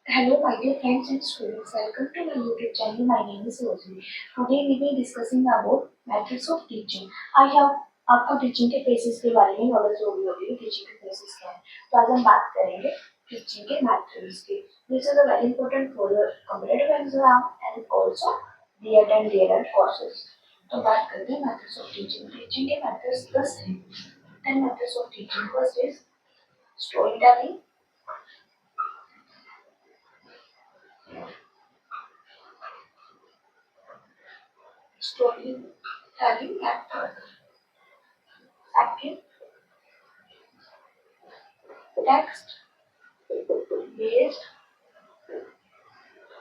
Hello, my dear friends and students. Welcome to my YouTube channel. My name is Rosary. Today we will be discussing about methods of teaching. I have आपको teaching के faces के बारे में knowledge होगी होगी teaching के faces क्या है। तो आज हम बात करेंगे टीचिंग के मेथड्स की। This is a very important for your competitive exam and also DEd and DElEd courses. तो बात करते हैं मेथड्स ऑफ टीचिंग। टीचिंग के मेथड्स 10 हैं। 10 methods of teaching. First is story telling, storytelling method. Second, text based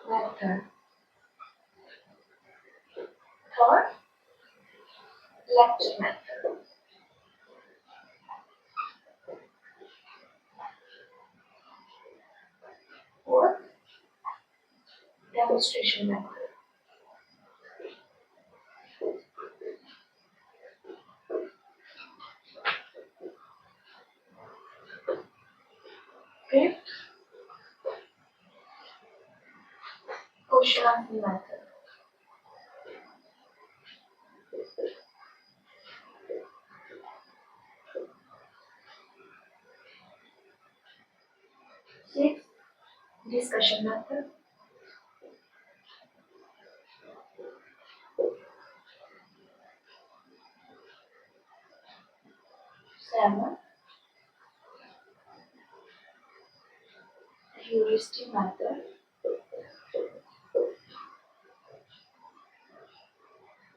method. Third, lecture method. Fourth, demonstration method. Fifth, question answer method. Sixth, discussion method. Seventh, heuristic method.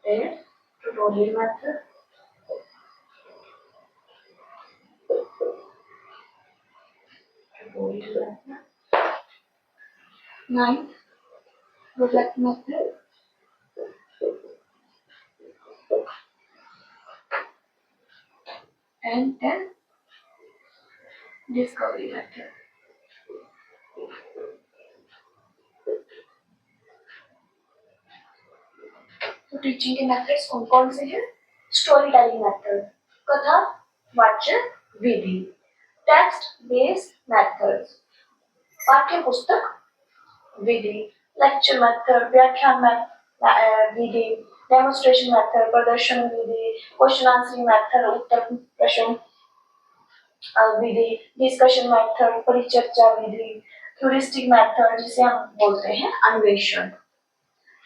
Eighth, tutorial method. Ninth, project method. And 10th, discovery method. तो teaching के methods कौन कौन से हैं? Story telling method, कथा वाचन विधि, text based methods, पाठ्य पुस्तक विधि, लेक्चर मेथड, व्याख्यान विधि, डेमोन्स्ट्रेशन मेथड, प्रदर्शन विधि, क्वेश्चन आंसरिंग मेथड, उत्तर प्रश्न विधि, डिस्कशन मेथड, परिचर्चा विधि, ह्यूरिस्टिक मेथड जिसे हम बोलते हैं अन्वेषण,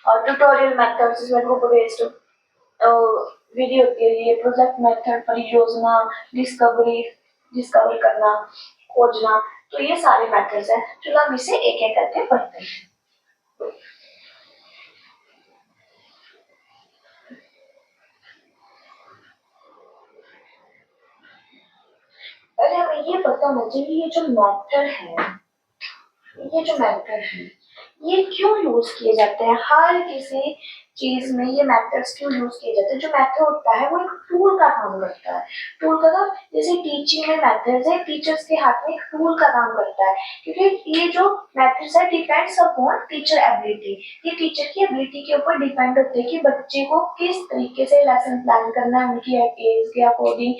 और ट्यूटोरियल मेथड जिसमें ग्रुप बेस्ड वीडियो के लिए, प्रोजेक्ट मेथड परियोजना, डिस्कवर करना, खोजना। तो ये सारे मेथड्स हैं। चलो हम इसे एक एक करके पढ़ते हैं। अरे हमें ये पता होना चाहिए ये जो मेथड है ये क्यों यूज किए जाते हैं। हर किसी चीज में ये मेथड्स क्यों यूज किए जाते हैं। जो मेथड होता है वो एक टूल का काम करता है। टूल का काम जैसे टीचिंग में मेथड्स है, टीचर्स के हाथ में एक टूल का काम करता है, क्योंकि ये जो मेथड्स है डिपेंड्स अपॉन टीचर एबिलिटी। ये टीचर की एबिलिटी के ऊपर डिपेंड होते हैं कि बच्चे को किस तरीके से लेसन प्लान करना है, उनकी एज के अकॉर्डिंग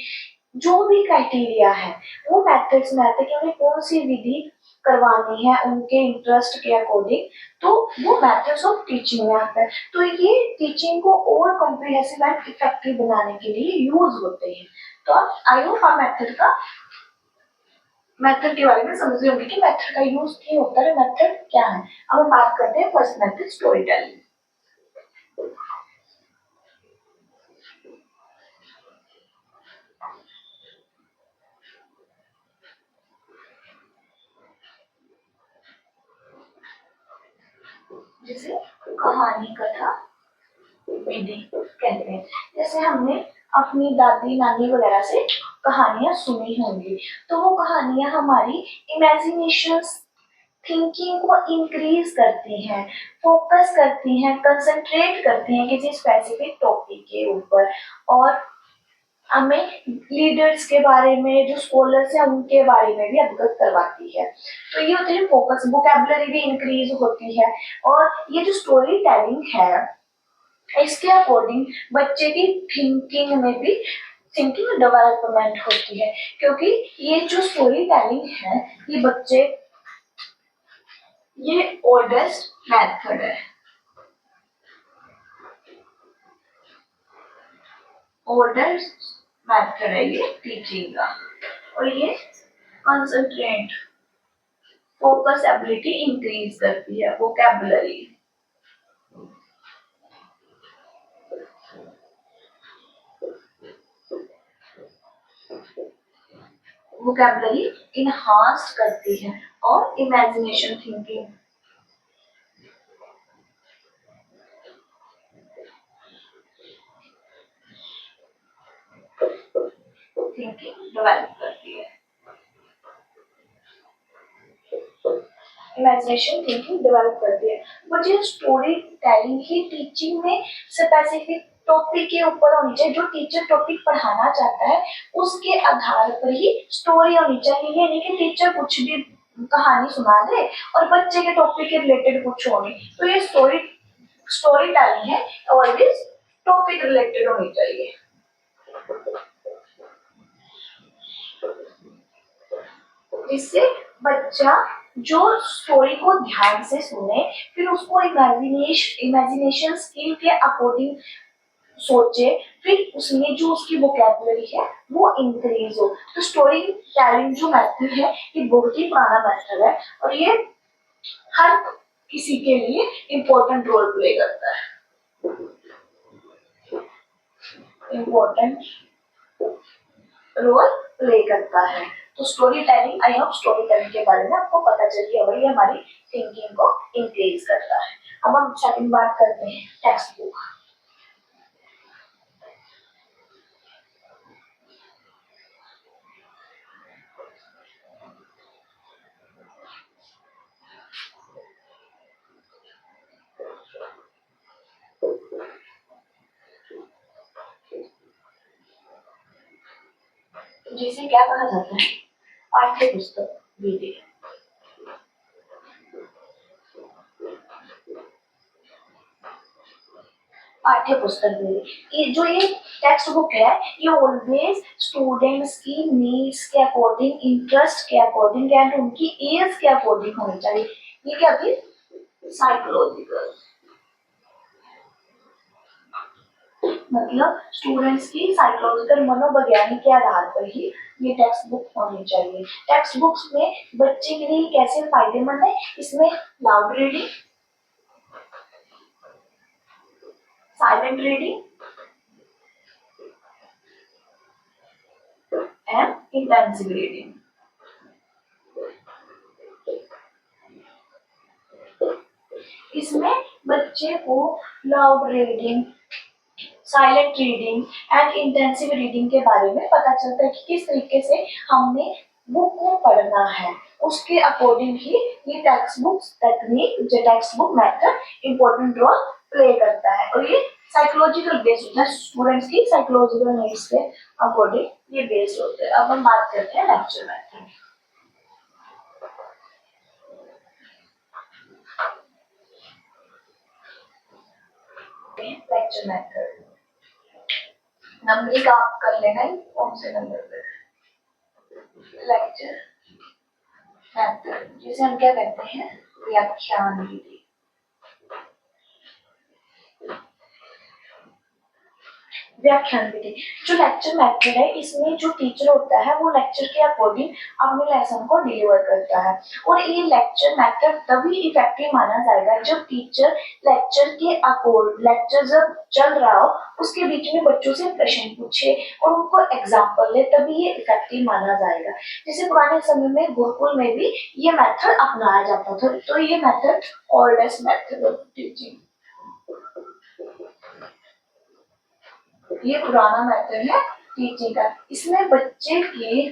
जो भी क्राइटेरिया है वो मेथड्स में आते हैं कि उन्हें कौन सी विधि करवानी है उनके इंटरेस्ट के अकॉर्डिंग। तो वो मेथड्स ऑफ टीचिंग में आता है। तो ये टीचिंग को और कॉम्प्रिहेंसिव एंड इफेक्टिव बनाने के लिए यूज होते हैं। तो आप आई होप आप मेथड के बारे में समझ रहे होंगे कि मेथड का यूज क्यों होता है, मेथड क्या है। अब हम बात करते हैं फर्स्ट मेथड, स्टोरी टेलिंग। जिसे कहानी कथा विधि कहते हैं। जैसे हमने अपनी दादी नानी वगैरह से कहानियां सुनी होंगी, तो वो कहानियां हमारी इमेजिनेशन थिंकिंग को इंक्रीज करती हैं, फोकस करती हैं, कंसंट्रेट करती हैं किसी स्पेसिफिक टॉपिक के ऊपर, और हमें लीडर्स के बारे में, जो स्कॉलर्स हैं उनके बारे में भी अवगत करवाती है। तो ये होती है फोकस, वोकैबुलरी भी इंक्रीज होती है। और ये जो स्टोरी टेलिंग है इसके अकॉर्डिंग बच्चे की थिंकिंग में भी डेवलपमेंट होती है, क्योंकि ये जो स्टोरी टेलिंग है ये ओल्डेस्ट मेथड है, ओल्डेस्ट मेथड है ये टीचिंग का। और ये कंसंट्रेट, फोकस एबिलिटी इंक्रीज करती है, वोकैबुलरी, वोकैबुलरी इनहांस करती है, और इमेजिनेशन थिंकिंग, डेवलप करती है, इमेजिनेशन थिंकिंग डेवलप करती है। मुझे स्टोरी टेलिंग ही टीचिंग में स्पेसिफिक टॉपिक के ऊपर होनी चाहिए, जो टीचर टॉपिक पढ़ाना चाहता है उसके आधार पर ही स्टोरी होनी चाहिए। ये नहीं कि टीचर कुछ भी कहानी सुना दे और बच्चे के टॉपिक के रिलेटेड कुछ हो नहीं। तो ये स्टोरी टेलिंग है, ऑलवेज टॉपिक रिलेटेड होनी चाहिए। जिससे बच्चा जो स्टोरी को ध्यान से सुने, फिर उसको इमेजिनेशन स्किल के अकॉर्डिंग सोचे, फिर उसमें जो उसकी वोकैबुलरी है वो इंक्रीज हो। तो स्टोरी टेलिंग जो मेथड है ये बहुत ही पुराना मेथड है, और ये हर किसी के लिए इम्पोर्टेंट रोल प्ले करता है, इम्पोर्टेंट रोल प्ले करता है। तो story telling, I hope story telling के बारे में आपको पता चल गया होगा, ये हमारी थिंकिंग को इंक्रीज करता है। अब हम सेकंड बात करते हैं टेक्स्ट बुक। जिसे क्या कहा जाता है, पाठ्य पुस्तक विधि। पाठ्य पुस्तक विधि, ये टेक्स्ट बुक है, ये ऑलवेज स्टूडेंट्स की नीड्स के अकॉर्डिंग, इंटरेस्ट के अकॉर्डिंग एंड उनकी एज के अकॉर्डिंग होनी चाहिए। ये क्या थी, साइकोलॉजिकल, मतलब स्टूडेंट्स की साइकोलॉजिकल मनोवैज्ञानिक के आधार पर ही ये टेक्स्ट बुक होनी चाहिए। टेक्स्ट बुक्स में बच्चे के लिए कैसे फायदेमंद है, इसमें loud reading, silent reading and intensive reading. इसमें बच्चे को loud reading, silent reading and intensive reading के बारे में पता चलता है कि किस तरीके से हमने बुक को पढ़ना है, उसके अकॉर्डिंग ही ये टेक्स्ट बुक टेक्निक, जो text book method important role play करता है। और ये साइकोलॉजिकल बेस्ड होता है, स्टूडेंट्स की साइकोलॉजिकल नीड्स के अकॉर्डिंग ये बेस्ड होते हैं। अब हम बात करते हैं lecture method. Lecture method numbering आप कर लेना ही कौन से नंबर पे। लेक्चर मेथड जिसे हम क्या कहते हैं, व्याख्यान विधि। व्याख्यान विधि जो लेक्चर मेथड है, इसमें जो टीचर होता है वो लेक्चर के अकॉर्डिंग अपने लेसन को डिलीवर करता है। और ये लेक्चर मेथड तभी इफेक्टिव माना जाएगा जब टीचर लेक्चर के अकॉर्डिंग, लेक्चर जब चल रहा हो उसके बीच में बच्चों से प्रश्न पूछे और उनको एग्जाम्पल ले, तभी ये इफेक्टिव माना जाएगा। जैसे पुराने समय में गुरुकुल में भी ये मेथड अपनाया जाता था। तो ये method oldest method of teaching, ये पुराना मेथड है टीचिंग का। इसमें बच्चे की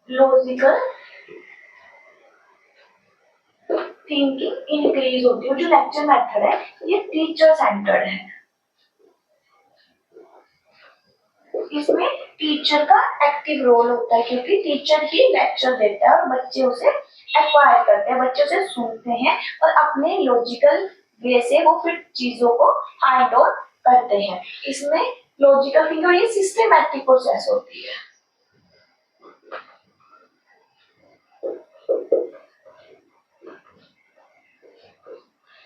लॉजिकल थिंकिंग इंक्रीज होती है। जो लेक्चर मेथड है ये टीचर सेंटर्ड है, इसमें टीचर का एक्टिव रोल होता है, क्योंकि टीचर ही लेक्चर देता है और बच्चे उसे एक्वायर करते हैं, बच्चे उसे सुनते हैं और अपने लॉजिकल वे से वो फिर चीजों को फाइंड आउट करते हैं। इसमें लॉजिकल थिंकिंग और ये सिस्टमैटिक प्रोसेस होती है।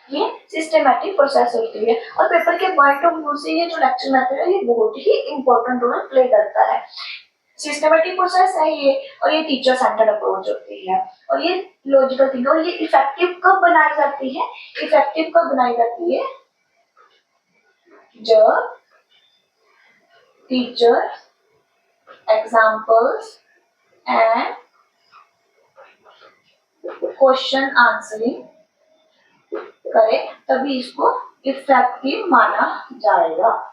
ये सिस्टमेटिक प्रोसेस होती है और पेपर के पॉइंट ऑफ व्यू से ये जो लेक्चर मेथड है ये बहुत ही इंपॉर्टेंट रोल प्ले करता है। सिस्टमेटिक प्रोसेस है ये और ये टीचर सेंटर्ड अप्रोच होती है और ये लॉजिकल थिंकिंग और ये इफेक्टिव कब बनाई जाती है? इफेक्टिव कब बनाई जाती है? जब teacher examples and question answering करे तभी इसको इफेक्टिव माना जाएगा।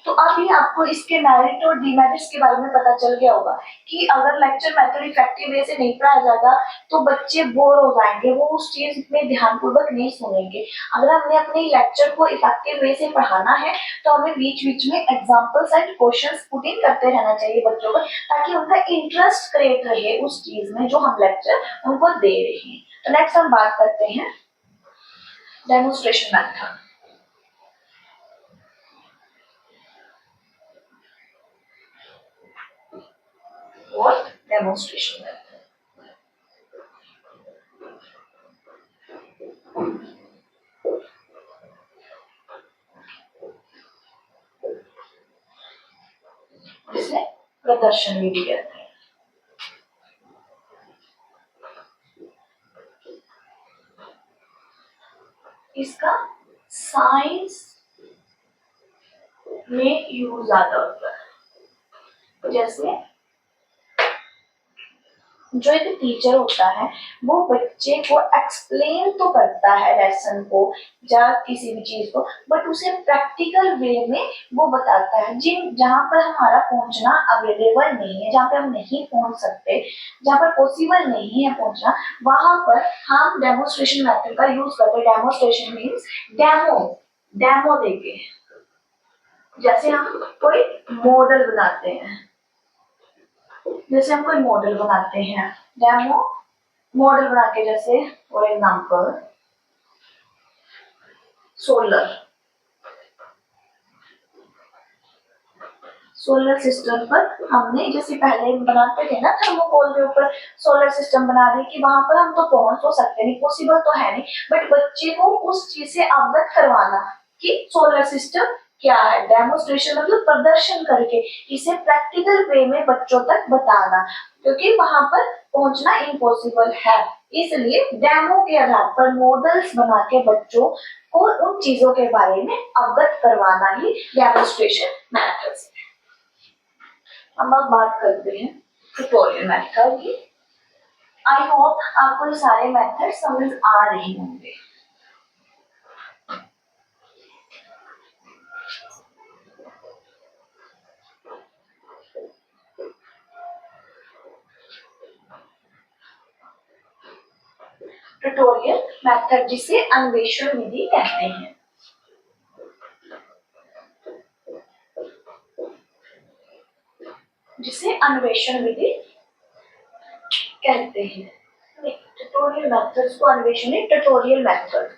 तो अभी आपको इसके मेरिट और डिमेरिट्स के बारे में पता चल गया होगा कि अगर लेक्चर मेथड इफेक्टिव वे से नहीं पढ़ाया जाएगा तो बच्चे बोर हो जाएंगे, वो उस चीज में ध्यानपूर्वक नहीं सुनेंगे। अगर हमने अपने लेक्चर को इफेक्टिव वे से पढ़ाना है तो हमें बीच बीच में examples and questions put in करते रहना चाहिए बच्चों को, ताकि उनका इंटरेस्ट क्रिएट रहे उस चीज में जो हम लेक्चर उनको दे रहे हैं। तो नेक्स्ट हम बात करते हैं डेमोन्स्ट्रेशन मेथड। और डेमोन्स्ट्रेशन मेथड जिसे प्रदर्शन विधि कहते हैं। इसका साइंस में यूज ज्यादा होता है। जैसे जो एक टीचर होता है वो बच्चे को एक्सप्लेन तो करता है लेसन को या किसी भी चीज को, बट उसे प्रैक्टिकल वे में वो बताता है। जिन जहाँ पर हमारा पहुंचना अवेलेबल नहीं है, जहाँ पे हम नहीं पहुंच सकते, जहाँ पर पॉसिबल नहीं है पहुंचना, वहां पर हम डेमोन्स्ट्रेशन मेथड का यूज करते हैं। डेमोन्स्ट्रेशन मीन्स डेमो, डेमो देके। जैसे हम कोई मॉडल बनाते हैं, जैसे हम कोई मॉडल बनाते हैं, डेमो मॉडल बना के, जैसे फॉर एग्जांपल सोलर सिस्टम पर हमने जैसे पहले बनाते थे ना थर्मोकोल के ऊपर सोलर सिस्टम बना रहे कि वहां पर हम तो पहुंच तो सकते नहीं, पॉसिबल तो है नहीं, बट बच्चे को उस चीज से अवगत करवाना कि सोलर सिस्टम क्या है। डेमोन्स्ट्रेशन मतलब प्रदर्शन करके इसे प्रैक्टिकल वे में बच्चों तक बताना, क्योंकि वहां पर पहुंचना इम्पॉसिबल है। इसलिए डेमो के आधार पर मॉडल्स बना के बच्चों को उन चीजों के बारे में अवगत करवाना ही डेमोन्स्ट्रेशन मेथड है। हम अब बात करते हैं ट्यूटोरियल मेथड की। आई होप आपको ये सारे मेथड समझ आ रहे होंगे। ट्यूटोरियल मेथड जिसे अन्वेषण विधि कहते हैं। जिसे अन्वेषण विधि कहते हैं। ट्यूटोरियल मेथड्स को अन्वेषण नहीं, ट्यूटोरियल मेथड।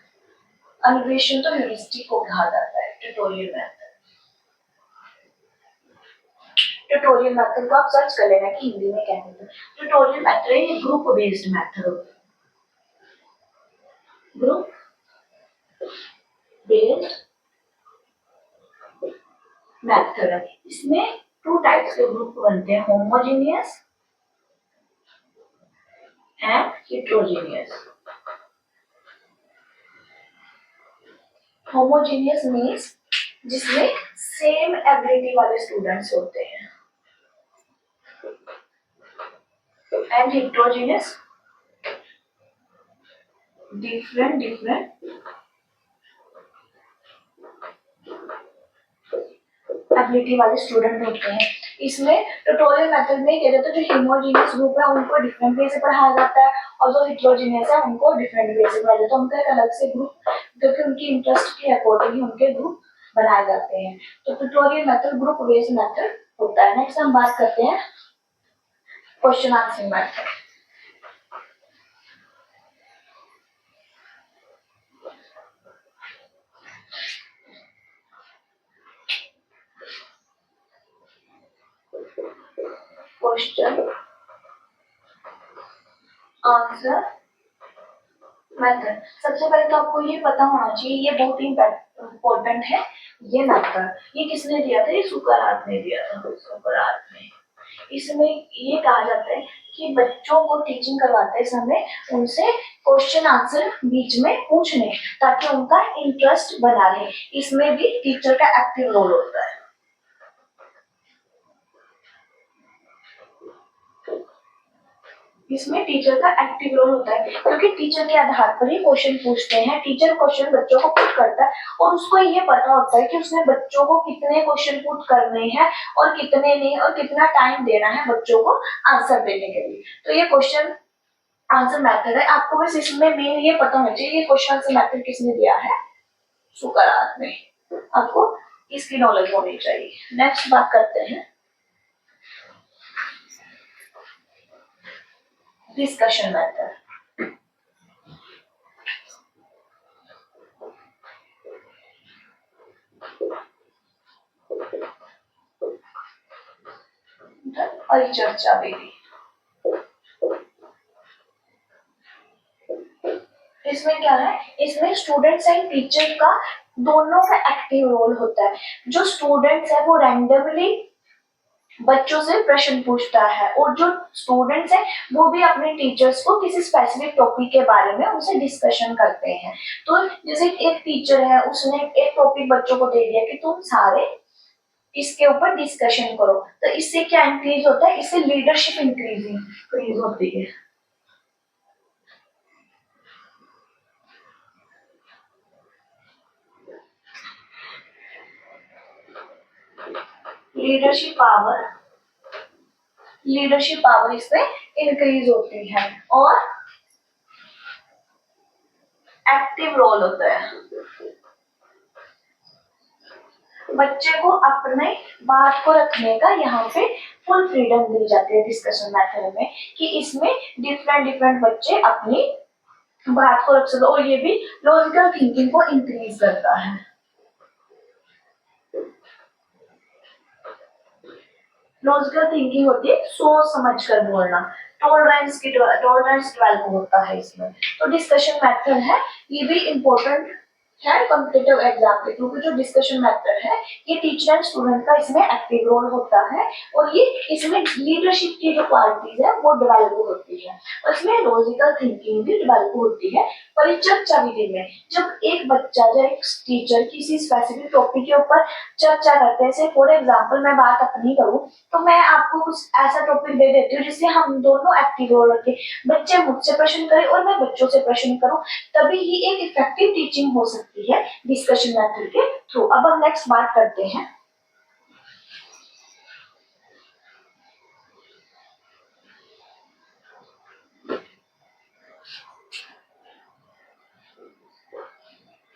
अन्वेषण तो ह्यूरिस्टिक को कहा जाता है। ट्यूटोरियल मेथड, ट्यूटोरियल मेथड को आप सर्च कर लेना कि हिंदी में क्या कहते हैं। ट्यूटोरियल मेथड ये ग्रुप बेस्ड मेथड होता है। ग्रुप बेस्ड मेथड है। इसमें टू टाइप्स के ग्रुप बनते हैं, homogeneous and heterogeneous. Homogeneous means जिसमें सेम एबिलिटी वाले स्टूडेंट्स होते हैं, एंड हेटेरोजेनियस डिफरेंट एबिलिटी वाले स्टूडेंट होते हैं। इसमें ट्यूटोरियल मेथड में क्या जाता है, जो होमोजेनियस ग्रुप है उनको डिफरेंट वे से पढ़ाया जाता है और जो हेटेरोजेनियस है उनको डिफरेंट वे से पढ़ाया जाता है। उनका एक अलग से ग्रुप, क्योंकि उनकी इंटरेस्ट के अकॉर्डिंग उनके ग्रुप बनाए जाते हैं। तो tutorial method group based method होता है। नेक्स्ट हम बात करते हैं question answering method. Question answer method, सबसे पहले तो आपको ये पता होना चाहिए, ये बहुत ही इम्पोर्टेंट है। ये मेथड ये किसने दिया था? ये सुकरात ने दिया था, सुकरात ने। इसमें ये कहा जाता है कि बच्चों को टीचिंग करवाते समय उनसे क्वेश्चन आंसर बीच में पूछने, ताकि उनका इंटरेस्ट बना रहे। इसमें भी टीचर का एक्टिव रोल होता है। इसमें टीचर का एक्टिव रोल होता है, क्योंकि टीचर के आधार पर ही क्वेश्चन पूछते हैं। टीचर क्वेश्चन बच्चों को पुट करता है और उसको ये पता होता है कि उसने बच्चों को कितने क्वेश्चन पुट करने हैं और कितने नहीं, और कितना टाइम देना है बच्चों को आंसर देने के लिए। तो ये क्वेश्चन आंसर मेथड है। आपको बस इसमें मेन ये पता होना चाहिए, ये क्वेश्चन आंसर मेथड किसने दिया है? सुकरात ने। आपको इसकी नॉलेज होनी चाहिए। नेक्स्ट बात करते हैं डिस्कशन मेथड। परिचर्चा विधि। इसमें क्या है? इसमें स्टूडेंट्स एंड टीचर का दोनों का एक्टिव रोल होता है। जो स्टूडेंट्स है वो रैंडमली बच्चों से प्रश्न पूछता है, और जो स्टूडेंट्स हैं वो भी अपने टीचर्स को किसी स्पेसिफिक टॉपिक के बारे में उनसे डिस्कशन करते हैं। तो जैसे एक टीचर है, उसने एक टॉपिक बच्चों को दे दिया कि तुम सारे इसके ऊपर डिस्कशन करो, तो इससे क्या इंक्रीज होता है? इससे लीडरशिप इंक्रीज होती है। लीडरशिप पावर इसमें इंक्रीज होती है, और एक्टिव रोल होता है। बच्चे को अपने बात को रखने का यहाँ पे फुल फ्रीडम दी जाती है डिस्कशन मेथड में, कि इसमें डिफरेंट बच्चे अपनी बात को रख सकते, और ये भी लॉजिकल थिंकिंग को इंक्रीज करता है। लॉजिकल थिंकिंग होती है सोच समझ कर बोलना। टॉलरेंस डेवलप होता है इसमें। तो डिस्कशन मेथड है, ये भी इम्पोर्टेंट है कॉम्पिटिटिव एग्जाम के, क्योंकि जो डिस्कशन मेथड है ये टीचर एंड स्टूडेंट का इसमें एक्टिव रोल होता है, और ये इसमें लीडरशिप की जो क्वालिटीज है वो डेवलप होती है, और इसमें लॉजिकल थिंकिंग भी डेवलप होती है। परिचर्चा विधि में जब एक बच्चा या एक टीचर किसी स्पेसिफिक टॉपिक के ऊपर चर्चा करते हैं, फॉर एग्जाम्पल मैं बात अपनी करूँ, तो मैं आपको कुछ ऐसा टॉपिक दे देती हूँ जिससे हम दोनों एक्टिव रोल रखें, बच्चे मुझसे प्रश्न करें और मैं बच्चों से प्रश्न करूं, तभी ही एक इफेक्टिव टीचिंग हो सकती है डिस्कशन मेथड के थ्रू। अब हम नेक्स्ट बात करते हैं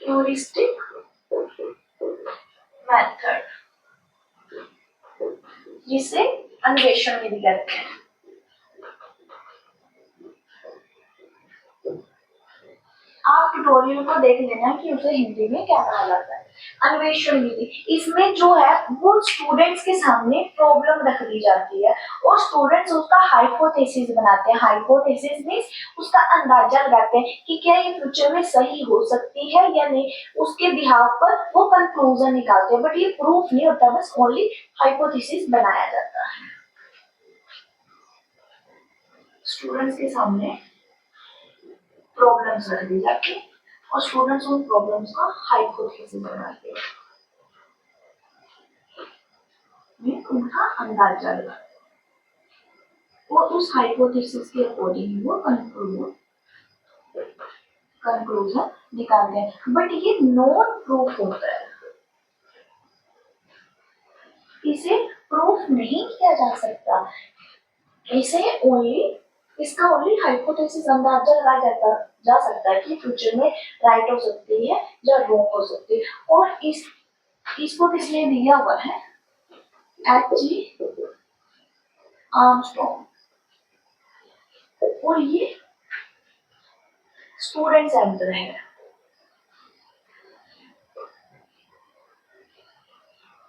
ह्यूरिस्टिक मेथड, जिसे अन्वेषण विधि कहते हैं। आप ट्यूटोरियल को देख लेना कि उसे हिंदी में क्या कहा जाता है। अन्वेषण विधि, इसमें जो है वो स्टूडेंट्स के सामने प्रॉब्लम रख दी जाती है, और स्टूडेंट्स उसका हाइपोथेसिस बनाते हैं। हाइपोथेसिस मींस उसका अंदाजा लगाते हैं कि क्या ये फ्यूचर में सही हो सकती है या नहीं, उसके बिहाव पर वो कंक्लूजन निकालते हैं, बट ये प्रूफ नहीं होता, बस ओनली हाइपोथेसिस बनाया जाता है। स्टूडेंट्स के सामने प्रॉब्लम्स रख दी जाती है और स्टूडेंट्स उन प्रॉब्लम्स का हाइपोथेसिस बनाते हैं, उनका अंदाजा लगाते हैं, वो उस हाइपोथेसिस के अकॉर्डिंग वो कंक्लूजन निकालते हैं, बट ये नॉन प्रूफ होता है, इसे प्रूफ नहीं किया जा सकता, इसे इसका ओनली हाइपोथेसिस अंदाजा लगाया जा सकता है कि फ्यूचर में राइट हो सकती है या रॉन्ग हो सकती है। और इसको किसने दिया हुआ है? एच.जी. आर्मस्ट्रॉन्ग, और ये स्टूडेंट सेंटर है।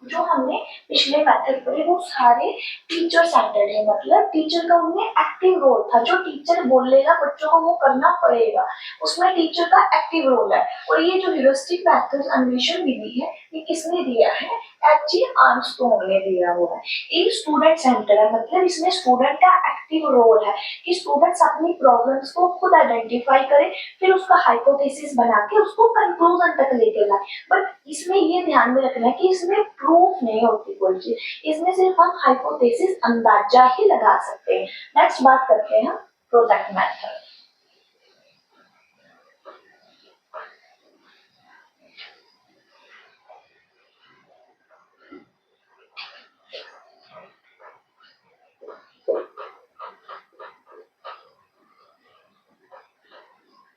जो हमने पिछले मेथड पढ़े वो सारे टीचर सेंटर्ड है, मतलब टीचर का उनमें एक्टिव रोल था, जो टीचर बोलेगा बच्चों को वो करना पड़ेगा, उसमें टीचर का एक्टिव रोल है। और ये जो ह्यूरिस्टिक मेथड अन्वेषण विधि है ये किसने दिया है? एच.जी. आर्मस्ट्रॉन्ग ने दिया हुआ है। ये स्टूडेंट सेंटर है, मतलब इसमें स्टूडेंट का एक्टिव रोल है कि स्टूडेंट्स अपनी प्रॉब्लम्स को खुद आइडेंटिफाई करें, फिर उसका हाइपोथेसिस बना के उसको कंक्लूजन तक लेके लाए। बट इसमें ये ध्यान में रखना है कि इसमें प्रूफ नहीं होती कोई चीज, इसमें सिर्फ हम हाइपोथेसिस अंदाजा ही लगा सकते हैं। नेक्स्ट बात करते हैं प्रोजेक्ट मेथड।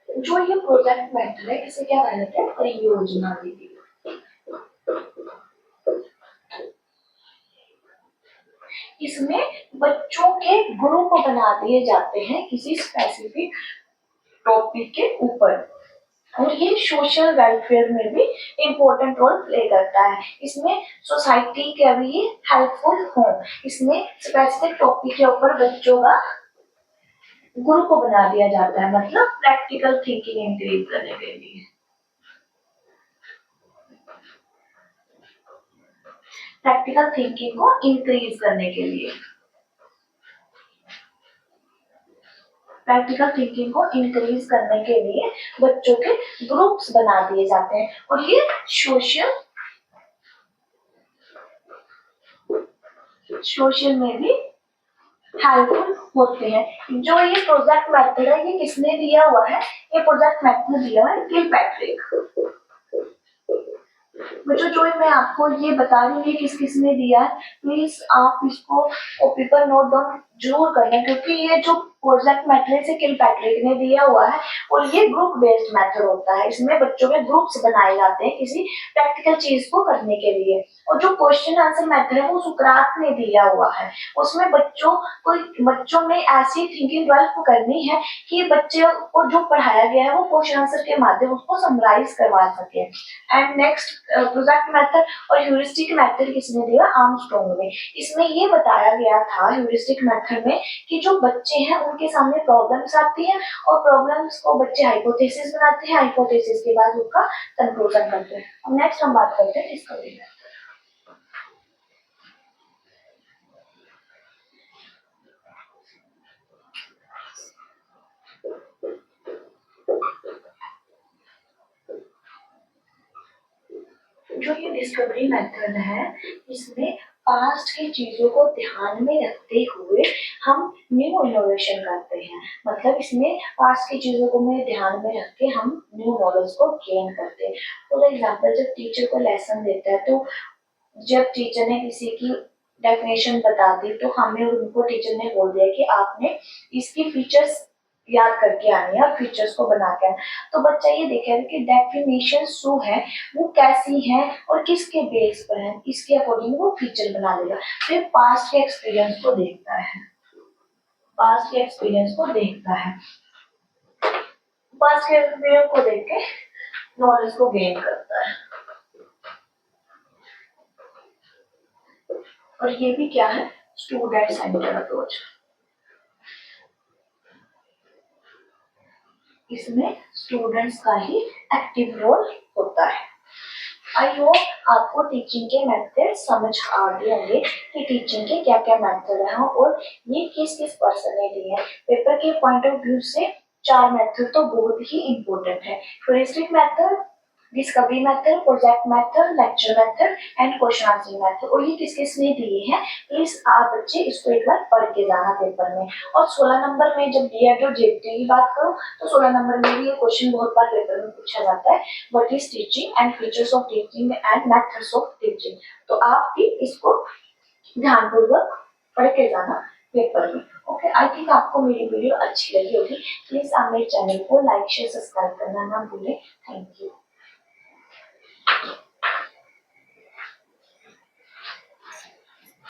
जो ये प्रोजेक्ट मेथड है इसे क्या कहते हैं? परियोजना विधि। इसमें बच्चों के ग्रुप बना दिए जाते हैं किसी स्पेसिफिक टॉपिक के ऊपर, और ये सोशल वेलफेयर में भी इम्पोर्टेंट रोल प्ले करता है। इसमें सोसाइटी के भी हेल्पफुल हो, इसमें स्पेसिफिक टॉपिक के ऊपर बच्चों का ग्रुप बना दिया जाता है, मतलब प्रैक्टिकल थिंकिंग इंक्रीज करने के लिए। प्रैक्टिकल थिंकिंग को इंक्रीज करने के लिए, प्रैक्टिकल थिंकिंग को इंक्रीज करने के लिए बच्चों के ग्रुप्स बना दिए जाते हैं, और ये सोशल में भी हेल्पफुल होते हैं। जो ये प्रोजेक्ट मेथड है ये किसने दिया हुआ है? ये प्रोजेक्ट मेथड दिया है किलपैट्रिक। बच्चों जो मैं आपको ये बता रही हूँ ये किस किस ने दिया है, प्लीज आप इसको कॉपी पर नोट डाउन जरूर करना, क्योंकि ये जो प्रोजेक्ट मेथड से किलपैट्रिक ने दिया हुआ है और ये ग्रुप बेस्ड मेथड होता है। इसमें बच्चों में ग्रुप्स बनाए जाते हैं किसी प्रैक्टिकल चीज को करने के लिए। और जो क्वेश्चन आंसर मेथड है वो सुकरात ने दिया हुआ है, उसमें बच्चों में ऐसी थिंकिंग डेवलप करनी है कि बच्चे को जो पढ़ाया गया है वो क्वेश्चन आंसर के माध्यम उसको समराइज करवा सके। एंड नेक्स्ट प्रोजेक्ट मेथड और ह्यूरिस्टिक मेथड किसने दिया? आर्मस्ट्रॉन्ग ने। इसमें ये बताया गया था ह्यूरिस्टिक मेथड में कि जो बच्चे हैं उनके सामने प्रॉब्लम्स आती हैं और प्रॉब्लम्स को बच्चे हाइपोथेसिस बनाते हैं, हाइपोथेसिस के बाद उसका कंक्लूजन करते हैं। अब नेक्स्ट हम बात करते हैं डिस्कवरी मेथड। जो ये डिस्कवरी मेथड है इसमें पास्ट की चीजों को ध्यान में रखते हुए हम न्यू इनोवेशन करते हैं, मतलब इसमें पास्ट की चीजों को में ध्यान में रख के हम न्यू नॉलेज को गेन करते हैं। फॉर एग्जाम्पल जब टीचर को लेसन देता है तो जब टीचर ने किसी की डेफिनेशन बता दी तो हमें उनको टीचर ने बोल दिया कि आपने इसकी फीचर्स याद करके आनी है और फीचर्स को बना के आना। तो बच्चा ये देखेगा कि डेफिनेशन जो है वो कैसी है और किसके बेस पर है, इसके अकॉर्डिंग वो फीचर बना लेगा। फिर पास्ट के एक्सपीरियंस को देखता है, पास्ट के एक्सपीरियंस को देखता है, पास्ट के एक्सपीरियंस को देख के नॉलेज को गेन करता है। और ये भी क्या है? Student centre approach. इसमें स्टूडेंट्स का ही एक्टिव रोल होता है। आई होप आपको टीचिंग के मेथड समझ आ गए होंगे कि टीचिंग के क्या क्या मेथड हैं और ये किस किस पर्सन ने दिए हैं। पेपर के पॉइंट ऑफ व्यू से 4 मेथड तो बहुत ही इंपॉर्टेंट है। Heuristic method, discovery method, project method, lecture method and question answering method. और ये किस किस ने दिए हैं प्लीज आप बच्चे इसको एक बार पढ़ के जाना पेपर में। और 16 नंबर में जब डीएड और जेईटी की बात करूं तो 16 नंबर में भी ये क्वेश्चन बहुत बार पेपर में पूछा जाता है, what is teaching and features of teaching and methods of teaching. तो आप भी इसको ध्यानपूर्वक पढ़ के जाना पेपर में। ओके, आई थिंक आपको मेरी वीडियो अच्छी लगी होगी। प्लीज आप मेरे चैनल को लाइक शेयर सब्सक्राइब करना ना भूलें। Thank you.